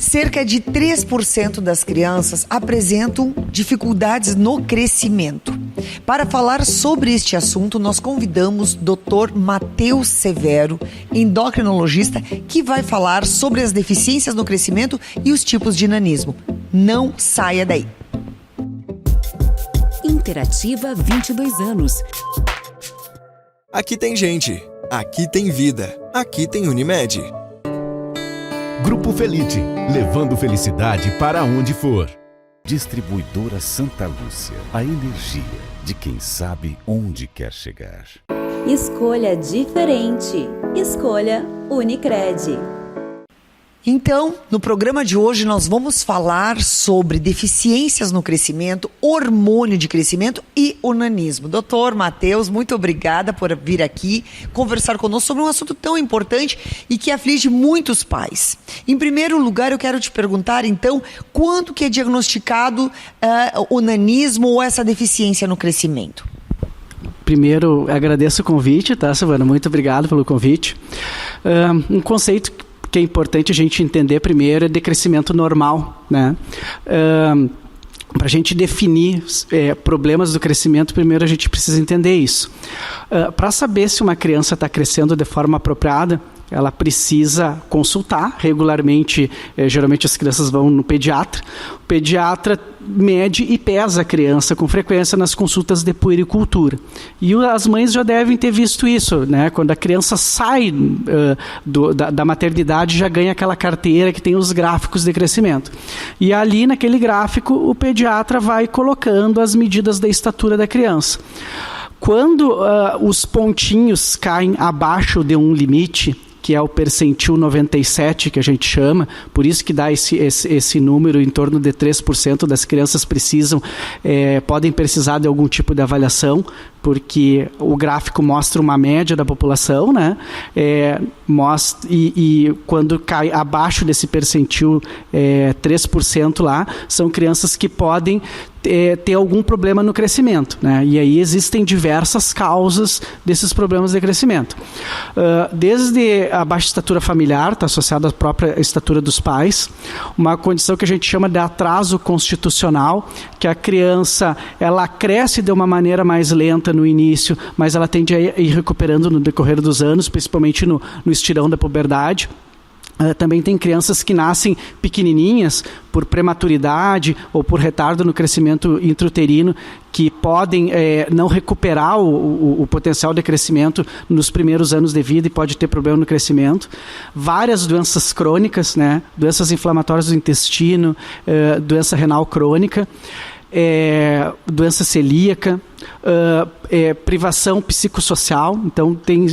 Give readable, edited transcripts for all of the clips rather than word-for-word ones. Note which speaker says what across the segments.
Speaker 1: Cerca de 3% das crianças apresentam dificuldades no crescimento. Para falar sobre este assunto, nós convidamos Dr. Matheus Severo, endocrinologista, que vai falar sobre as deficiências no crescimento e os tipos de nanismo. Não saia daí.
Speaker 2: Interativa 22 anos.
Speaker 3: Aqui tem gente, aqui tem vida, aqui tem Unimed.
Speaker 4: Grupo Felite, levando felicidade para onde for.
Speaker 5: Distribuidora Santa Lúcia, a energia de quem sabe onde quer chegar.
Speaker 6: Escolha diferente. Escolha Unicred.
Speaker 1: Então, no programa de hoje nós vamos falar sobre deficiências no crescimento, hormônio de crescimento e onanismo. Doutor Matheus, muito obrigada por vir aqui conversar conosco sobre um assunto tão importante e que aflige muitos pais. Em primeiro lugar, eu quero te perguntar, então, quando que é diagnosticado onanismo ou essa deficiência no crescimento?
Speaker 7: Primeiro, agradeço o convite, tá, Silvana? Muito obrigado pelo convite. Um conceito que é importante a gente entender primeiro é de crescimento normal, né? Para a gente definir problemas do crescimento, primeiro a gente precisa entender isso. Para saber se uma criança está crescendo de forma apropriada, ela precisa consultar regularmente. Geralmente as crianças vão no pediatra. O pediatra mede e pesa a criança com frequência nas consultas de puericultura. E as mães já devem ter visto isso, né? Quando a criança sai da maternidade, já ganha aquela carteira que tem os gráficos de crescimento. E ali, naquele gráfico, o pediatra vai colocando as medidas da estatura da criança. Quando os pontinhos caem abaixo de um limite, que é o percentil 97, que a gente chama, por isso que dá esse número, em torno de 3% das crianças podem precisar de algum tipo de avaliação, porque o gráfico mostra uma média da população, né? E quando cai abaixo desse percentil 3% lá, são crianças que podem ter algum problema no crescimento, né? E aí existem diversas causas desses problemas de crescimento. Desde a baixa estatura familiar, está associada à própria estatura dos pais, uma condição que a gente chama de atraso constitucional, que a criança ela cresce de uma maneira mais lenta no início, mas ela tende a ir recuperando no decorrer dos anos, principalmente no estirão da puberdade. Também tem crianças que nascem pequenininhas por prematuridade ou por retardo no crescimento intrauterino, que podem não recuperar o potencial de crescimento nos primeiros anos de vida e pode ter problema no crescimento. Várias doenças crônicas, né? Doenças inflamatórias do intestino, doença renal crônica, doença celíaca, privação psicossocial. Então tem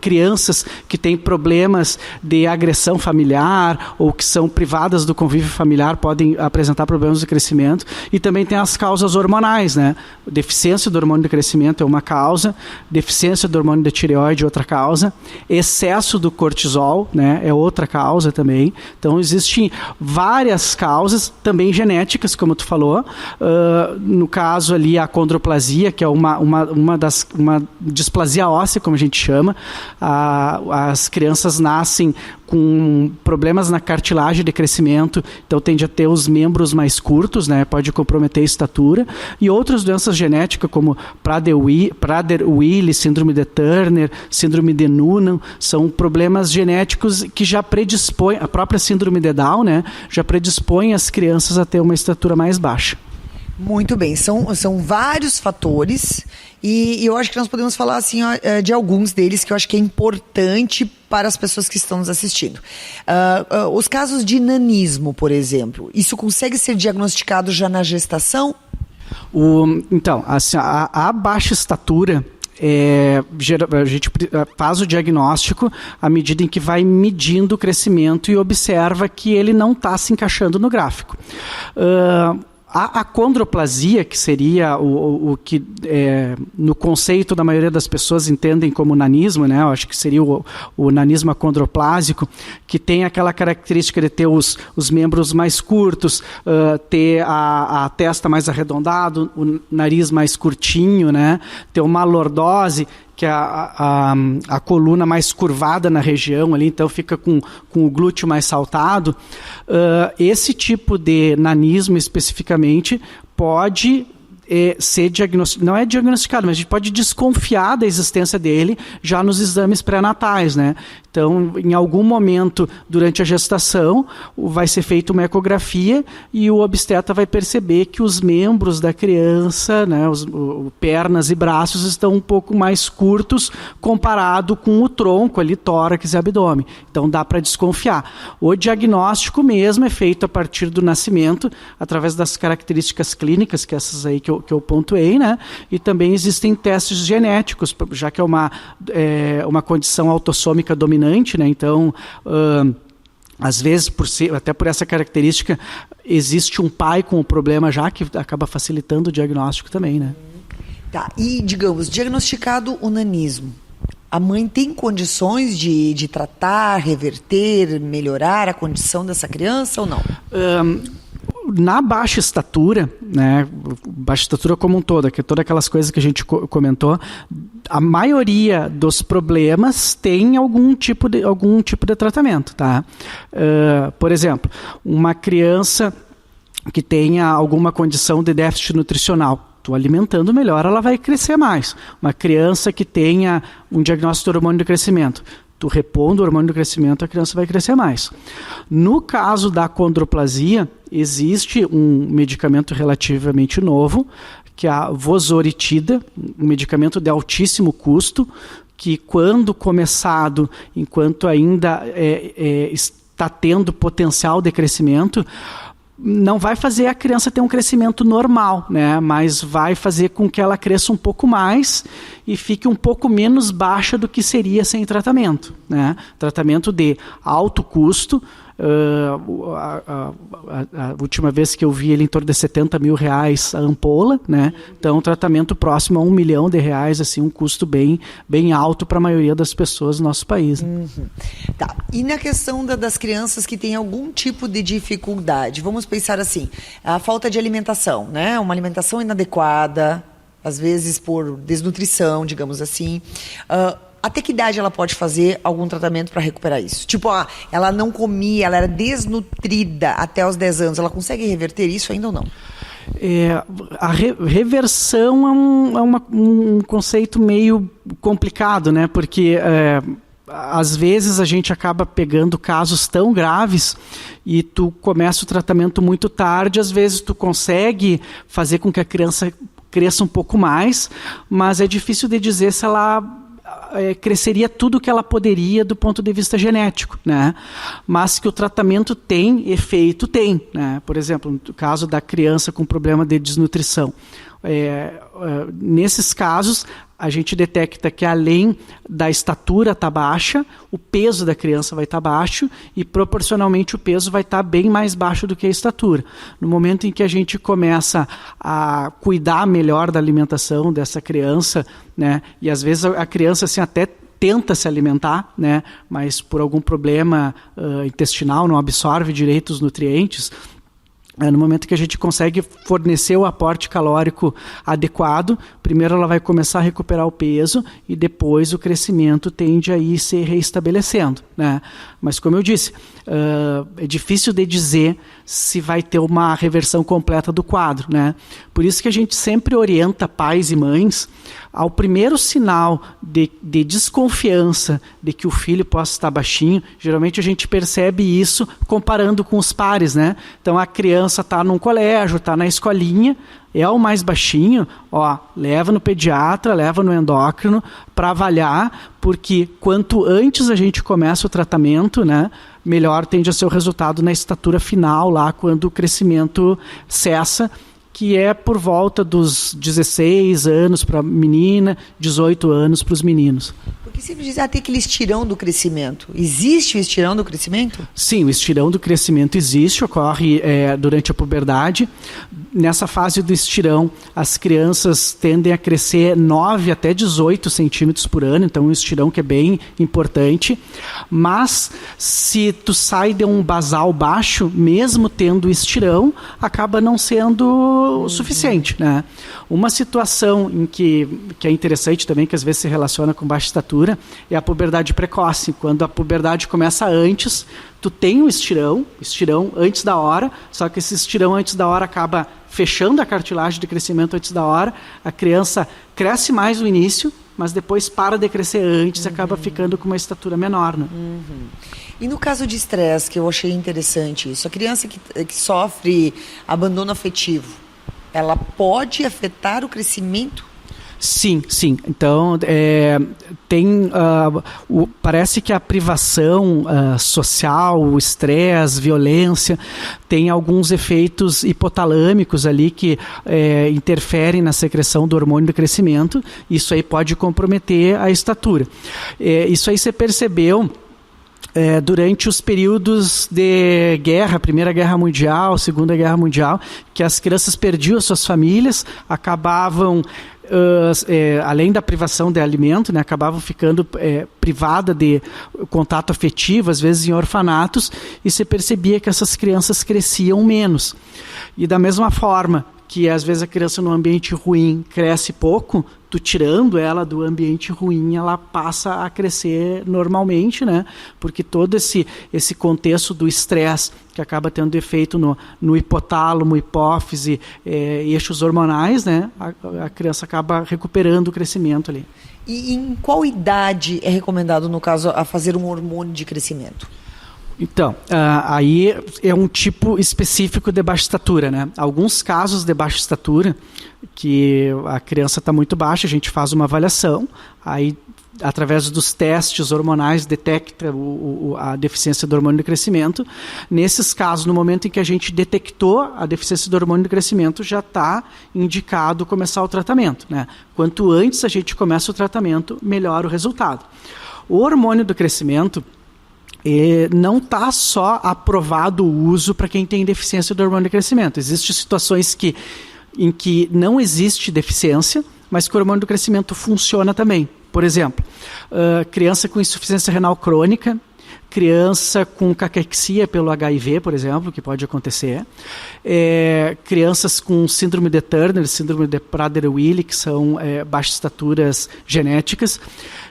Speaker 7: crianças que têm problemas de agressão familiar ou que são privadas do convívio familiar, podem apresentar problemas de crescimento. E também tem as causas hormonais, né? Deficiência do hormônio de crescimento é uma causa, deficiência do hormônio da tireoide é outra causa, excesso do cortisol, né, é outra causa também. Então existem várias causas, também genéticas, como tu falou. No caso ali, a acondroplasia, que é uma displasia óssea, como a gente chama. As crianças nascem com problemas na cartilagem de crescimento, então tende a ter os membros mais curtos, né? Pode comprometer a estatura. E outras doenças genéticas, como Prader-Willi, síndrome de Turner, síndrome de Noonan, são problemas genéticos que já predispõem, a própria síndrome de Down, né? Já predispõe as crianças a ter uma estatura mais baixa.
Speaker 1: Muito bem, são vários fatores e eu acho que nós podemos falar assim, de alguns deles que eu acho que é importante para as pessoas que estão nos assistindo. Os casos de nanismo, por exemplo, isso consegue ser diagnosticado já na gestação?
Speaker 7: Então, assim, a baixa estatura, a gente faz o diagnóstico à medida em que vai medindo o crescimento e observa que ele não está se encaixando no gráfico. A acondroplasia, que seria o que no conceito da maioria das pessoas entendem como nanismo, né? Eu acho que seria o nanismo acondroplásico, que tem aquela característica de ter os membros mais curtos, ter a testa mais arredondada, o nariz mais curtinho, né? Ter uma lordose, que é a coluna mais curvada na região ali, então fica com o glúteo mais saltado. Esse tipo de nanismo especificamente pode ser diagnosticado, não é diagnosticado, mas a gente pode desconfiar da existência dele já nos exames pré-natais, né? Então, em algum momento durante a gestação, vai ser feita uma ecografia e o obstetra vai perceber que os membros da criança, né, pernas e braços estão um pouco mais curtos comparado com o tronco ali, tórax e abdômen. Então, dá para desconfiar. O diagnóstico mesmo é feito a partir do nascimento, através das características clínicas, que essas aí que eu pontuei, né? E também existem testes genéticos, já que é uma condição autossômica dominante, né? Então, às vezes, até por essa característica, existe um pai com o problema já, que acaba facilitando o diagnóstico também, né?
Speaker 1: Tá, e digamos, diagnosticado o nanismo, a mãe tem condições de tratar, reverter, melhorar a condição dessa criança ou não?
Speaker 7: Na baixa estatura, né, baixa estatura como um todo, que todas aquelas coisas que a gente comentou, a maioria dos problemas tem algum tipo de tratamento, tá? Por exemplo, uma criança que tenha alguma condição de déficit nutricional, tu alimentando melhor, ela vai crescer mais. Uma criança que tenha um diagnóstico de hormônio do crescimento, tu repondo o hormônio do crescimento, a criança vai crescer mais. No caso da acondroplasia, existe um medicamento relativamente novo, que é a vosoritida, um medicamento de altíssimo custo, que quando começado, enquanto ainda está tendo potencial de crescimento, não vai fazer a criança ter um crescimento normal, né? Mas vai fazer com que ela cresça um pouco mais e fique um pouco menos baixa do que seria sem tratamento, né? Tratamento de alto custo. A última vez que eu vi ele em torno de R$70 mil a ampola, né? Então um tratamento próximo a R$1 milhão, assim, um custo bem alto para a maioria das pessoas no nosso país.
Speaker 1: Tá. E na questão das crianças que têm algum tipo de dificuldade, vamos pensar assim, a falta de alimentação, né? Uma alimentação inadequada, às vezes por desnutrição, digamos assim. Até que idade ela pode fazer algum tratamento para recuperar isso? Tipo, ela não comia, ela era desnutrida até os 10 anos. Ela consegue reverter isso ainda ou não?
Speaker 7: A reversão é um conceito meio complicado, né? Porque às vezes a gente acaba pegando casos tão graves e tu começa o tratamento muito tarde, às vezes tu consegue fazer com que a criança cresça um pouco mais, mas é difícil de dizer se ela cresceria tudo o que ela poderia do ponto de vista genético, né? Mas que o tratamento tem efeito, tem, né? Por exemplo, no caso da criança com problema de desnutrição, nesses casos a gente detecta que além da estatura estar baixa, o peso da criança vai estar baixo e proporcionalmente o peso vai estar bem mais baixo do que a estatura. No momento em que a gente começa a cuidar melhor da alimentação dessa criança, né, e às vezes a criança assim, até tenta se alimentar, né, mas por algum problema intestinal não absorve direito os nutrientes, no momento que a gente consegue fornecer o aporte calórico adequado, primeiro ela vai começar a recuperar o peso e depois o crescimento tende a ir se reestabelecendo, né? Mas como eu disse, é difícil de dizer se vai ter uma reversão completa do quadro, né? Por isso que a gente sempre orienta pais e mães ao primeiro sinal de desconfiança de que o filho possa estar baixinho. Geralmente a gente percebe isso comparando com os pares, né? Então a criança está num colégio, está na escolinha, é o mais baixinho, leva no pediatra, leva no endócrino para avaliar, porque quanto antes a gente começa o tratamento, né, melhor tende a ser o resultado na estatura final, lá quando o crescimento cessa, que é por volta dos 16 anos para a menina, 18 anos para os meninos.
Speaker 1: Porque sempre diz, tem aquele estirão do crescimento. Existe o estirão do crescimento?
Speaker 7: Sim, o estirão do crescimento existe, ocorre durante a puberdade. nessa fase do estirão, as crianças tendem a crescer 9 até 18 centímetros por ano, então um estirão que é bem importante. Mas se tu sai de um basal baixo, mesmo tendo estirão, acaba não sendo suficiente, né? Uma situação em que é interessante também, que às vezes se relaciona com baixa estatura, é a puberdade precoce. Quando a puberdade começa antes, tu tem um estirão antes da hora, só que esse estirão antes da hora acaba fechando a cartilagem de crescimento antes da hora, a criança cresce mais no início, mas depois para de crescer antes, acaba ficando com uma estatura menor, né?
Speaker 1: E no caso de estresse, que eu achei interessante isso, a criança que sofre abandono afetivo, ela pode afetar o crescimento?
Speaker 7: Sim. Então, parece que a privação social, o estresse, violência, tem alguns efeitos hipotalâmicos ali que interferem na secreção do hormônio do crescimento. Isso aí pode comprometer a estatura. Isso aí você percebeu durante os períodos de guerra, Primeira Guerra Mundial, Segunda Guerra Mundial, que as crianças perdiam as suas famílias, acabavam, além da privação de alimento, né, acabavam ficando privada de contato afetivo, às vezes em orfanatos, e se percebia que essas crianças cresciam menos. E da mesma forma que às vezes a criança num ambiente ruim cresce pouco, tu tirando ela do ambiente ruim, ela passa a crescer normalmente, né? Porque todo esse contexto do estresse que acaba tendo efeito no hipotálamo, hipófise, eixos hormonais, né? A criança acaba recuperando o crescimento ali.
Speaker 1: E em qual idade é recomendado, no caso, a fazer um hormônio de crescimento?
Speaker 7: Então, aí é um tipo específico de baixa estatura, né? Alguns casos de baixa estatura, que a criança está muito baixa, a gente faz uma avaliação, aí através dos testes hormonais detecta a deficiência do hormônio do crescimento. Nesses casos, no momento em que a gente detectou a deficiência do hormônio do crescimento, já está indicado começar o tratamento, né? Quanto antes a gente começa o tratamento, melhor o resultado. O hormônio do crescimento não está só aprovado o uso para quem tem deficiência do hormônio de crescimento. Existem situações em que não existe deficiência, mas que o hormônio do crescimento funciona também. Por exemplo, criança com insuficiência renal crônica, criança com caquexia pelo HIV, por exemplo, que pode acontecer, crianças com síndrome de Turner, síndrome de Prader-Willi, que são baixas estaturas genéticas,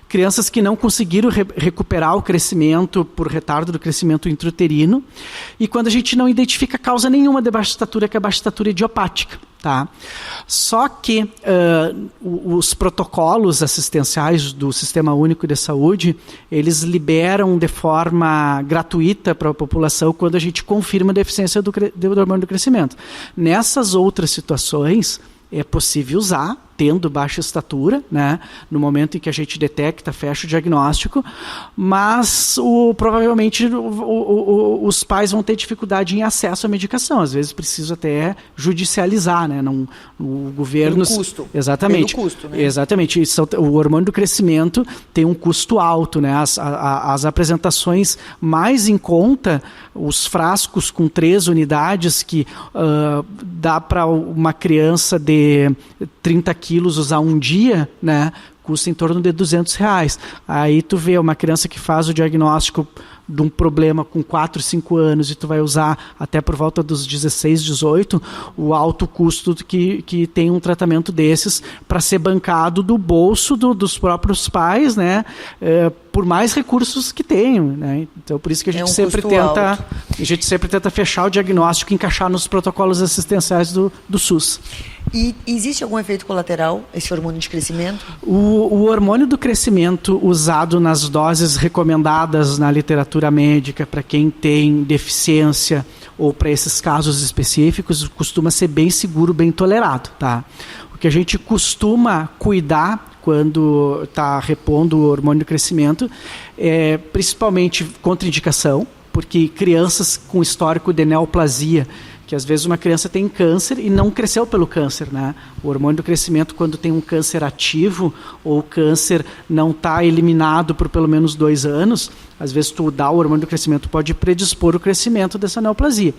Speaker 7: crianças que não conseguiram recuperar o crescimento por retardo do crescimento intrauterino, e quando a gente não identifica causa nenhuma de baixa estatura, que é a baixa estatura idiopática. Tá? Só que os protocolos assistenciais do Sistema Único de Saúde, eles liberam de forma gratuita para a população quando a gente confirma a deficiência do hormônio do crescimento. Nessas outras situações, é possível usar, tendo baixa estatura, né, no momento em que a gente detecta, fecha o diagnóstico, mas provavelmente os pais vão ter dificuldade em acesso à medicação, às vezes precisa até judicializar, né, o governo...
Speaker 1: Pelo custo.
Speaker 7: Exatamente.
Speaker 1: Pelo custo, né?
Speaker 7: Exatamente. O hormônio do crescimento tem um custo alto, né, as apresentações mais em conta, os frascos com 3 unidades que dá para uma criança de 30 quilos usar um dia, né, custa em torno de R$200. Aí tu vê uma criança que faz o diagnóstico de um problema com 4, 5 anos e tu vai usar até por volta dos 16, 18, o alto custo que tem um tratamento desses para ser bancado do bolso dos próprios pais, né, por mais recursos que tenham, né? Então por isso que a gente sempre tenta fechar o diagnóstico e encaixar nos protocolos assistenciais do SUS.
Speaker 1: E existe algum efeito colateral, esse hormônio de crescimento?
Speaker 7: O hormônio do crescimento usado nas doses recomendadas na literatura médica para quem tem deficiência ou para esses casos específicos costuma ser bem seguro, bem tolerado, tá? O que a gente costuma cuidar quando está repondo o hormônio do crescimento é principalmente contraindicação, porque crianças com histórico de neoplasia, que às vezes uma criança tem câncer e não cresceu pelo câncer, né? O hormônio do crescimento, quando tem um câncer ativo ou o câncer não está eliminado por pelo menos 2 anos, Às vezes tu dá o hormônio do crescimento pode predispor o crescimento dessa neoplasia.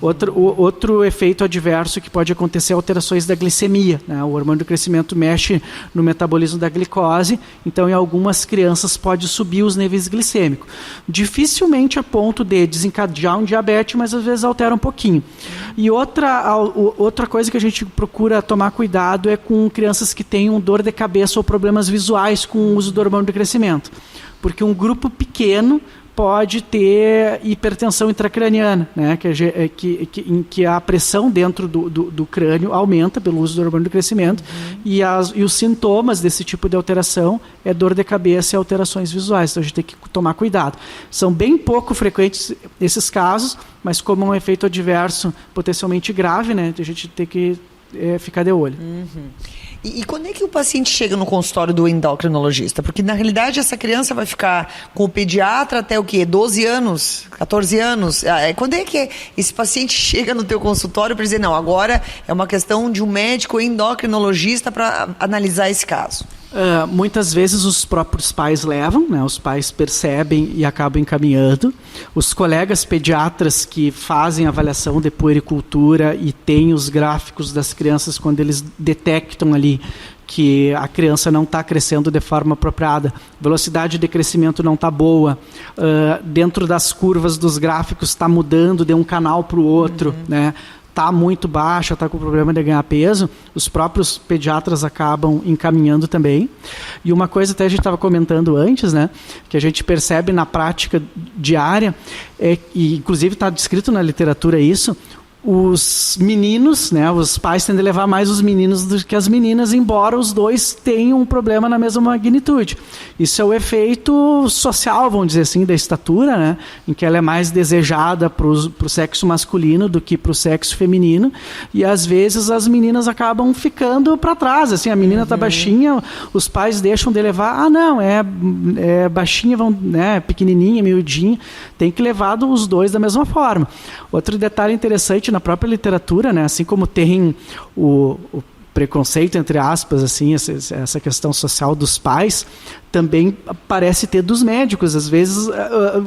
Speaker 7: Outro efeito adverso que pode acontecer é alterações da glicemia, né? O hormônio do crescimento mexe no metabolismo da glicose, então em algumas crianças pode subir os níveis glicêmicos. Dificilmente a ponto de desencadear um diabetes, mas às vezes altera um pouquinho. E outra coisa que a gente procura tomar cuidado é com crianças que tenham dor de cabeça ou problemas visuais com o uso do hormônio do crescimento. Porque um grupo pequeno pode ter hipertensão intracraniana, né? que a pressão dentro do crânio aumenta pelo uso do hormônio do crescimento, e os sintomas desse tipo de alteração é dor de cabeça e alterações visuais. Então a gente tem que tomar cuidado. São bem pouco frequentes esses casos, mas como é um efeito adverso potencialmente grave, né? A gente tem que ficar de olho.
Speaker 1: E quando é que o paciente chega no consultório do endocrinologista? Porque, na realidade, essa criança vai ficar com o pediatra até o quê? 12 anos? 14 anos? Quando é que esse paciente chega no teu consultório para dizer, não, agora é uma questão de um médico endocrinologista para analisar esse caso?
Speaker 7: Muitas vezes os próprios pais levam, né? Os pais percebem e acabam encaminhando. Os colegas pediatras que fazem avaliação de puericultura e têm os gráficos das crianças quando eles detectam ali que a criança não está crescendo de forma apropriada, velocidade de crescimento não está boa, dentro das curvas dos gráficos está mudando de um canal para o outro, né? Está muito baixa, está com problema de ganhar peso, os próprios pediatras acabam encaminhando também. E uma coisa até a gente estava comentando antes, né, que a gente percebe na prática diária, e inclusive está descrito na literatura isso, os meninos, né, os pais tendem a levar mais os meninos do que as meninas, embora os dois tenham um problema na mesma magnitude. Isso é o efeito social, vamos dizer assim, da estatura, né, em que ela é mais desejada para o sexo masculino do que para o sexo feminino, e às vezes as meninas acabam ficando para trás, assim, a menina está baixinha, os pais deixam de levar, não, é baixinha, né, pequenininha, miudinha, tem que levar os dois da mesma forma. Outro detalhe interessante na própria literatura, né, assim como tem o preconceito, entre aspas, assim, essa questão social dos pais, também parece ter dos médicos. Às vezes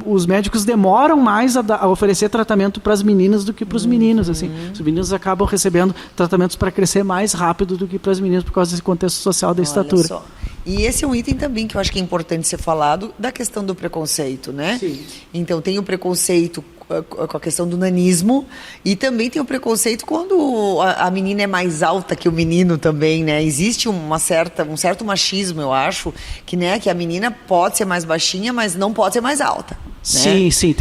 Speaker 7: os médicos demoram mais a oferecer tratamento para as meninas do que para os meninos. Assim. Os meninos acabam recebendo tratamentos para crescer mais rápido do que para as meninas por causa desse contexto social da estatura.
Speaker 1: Só. E esse é um item também que eu acho que é importante ser falado, da questão do preconceito, né? Sim. Então tem o preconceito com a questão do nanismo, e também tem o preconceito quando a menina é mais alta que o menino também, né? Existe um certo machismo, eu acho, que, né, que a menina pode ser mais baixinha, mas não pode ser mais alta.
Speaker 7: Sim, né? Sim.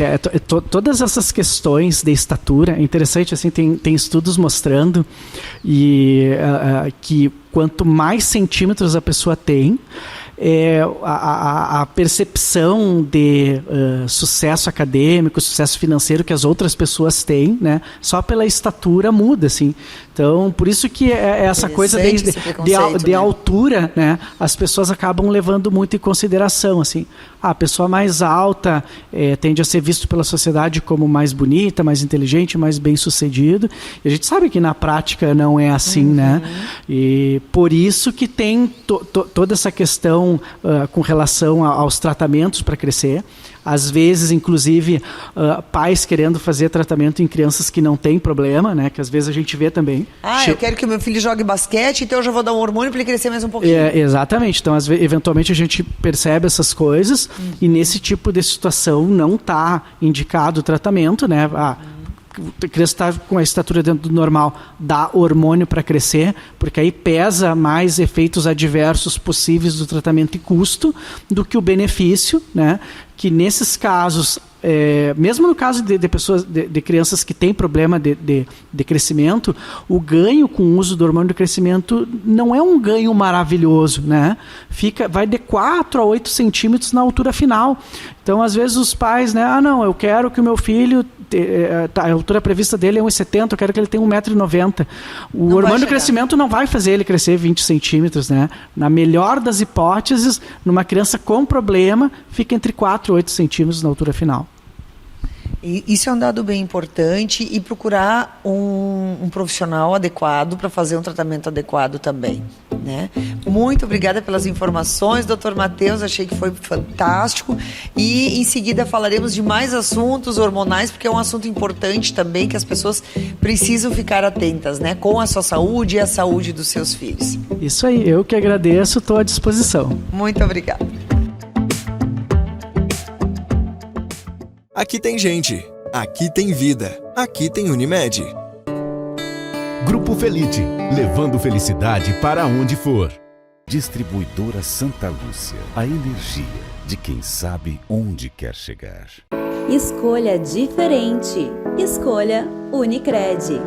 Speaker 7: Todas essas questões de estatura, é interessante, assim, tem estudos mostrando que quanto mais centímetros a pessoa tem, a percepção de sucesso acadêmico, sucesso financeiro que as outras pessoas têm, né, só pela estatura muda, assim. Então, por isso que essa coisa de altura, né, as pessoas acabam levando muito em consideração, assim. A pessoa mais alta tende a ser visto pela sociedade como mais bonita, mais inteligente, mais bem-sucedido. E a gente sabe que na prática não é assim, né? E por isso que tem toda essa questão com relação aos tratamentos para crescer. Às vezes, inclusive, pais querendo fazer tratamento em crianças que não têm problema, né? Que às vezes a gente vê também.
Speaker 1: Eu quero que o meu filho jogue basquete, então eu já vou dar um hormônio para ele crescer mais um pouquinho.
Speaker 7: Exatamente. Então, eventualmente, a gente percebe essas coisas e nesse tipo de situação não está indicado o tratamento, né? A criança está com a estatura dentro do normal, dá hormônio para crescer, porque aí pesa mais efeitos adversos possíveis do tratamento e custo do que o benefício, né? Que nesses casos, mesmo no caso de pessoas, de crianças que têm problema de crescimento, o ganho com o uso do hormônio de crescimento não é um ganho maravilhoso, né? Vai de 4 a 8 centímetros na altura final. Então, às vezes, os pais, né? Não, eu quero que o meu filho, a altura prevista dele é 1,70, eu quero que ele tenha 1,90 m. O hormônio de crescimento não vai fazer ele crescer 20 centímetros, né? Na melhor das hipóteses, numa criança com problema, fica entre 4 e 8 centímetros na altura final.
Speaker 1: E isso é um dado bem importante, e procurar um profissional adequado para fazer um tratamento adequado também. né? Muito obrigada pelas informações, Dr. Matheus, achei que foi fantástico. E em seguida falaremos de mais assuntos hormonais, porque é um assunto importante também que as pessoas precisam ficar atentas, né? Com a sua saúde e a saúde dos seus filhos.
Speaker 7: Isso aí, eu que agradeço, estou à disposição.
Speaker 1: Muito obrigada.
Speaker 3: Aqui tem gente, aqui tem vida, aqui tem Unimed.
Speaker 4: Grupo Felite, levando felicidade para onde for.
Speaker 5: Distribuidora Santa Lúcia, a energia de quem sabe onde quer chegar.
Speaker 6: Escolha diferente. Escolha Unicred.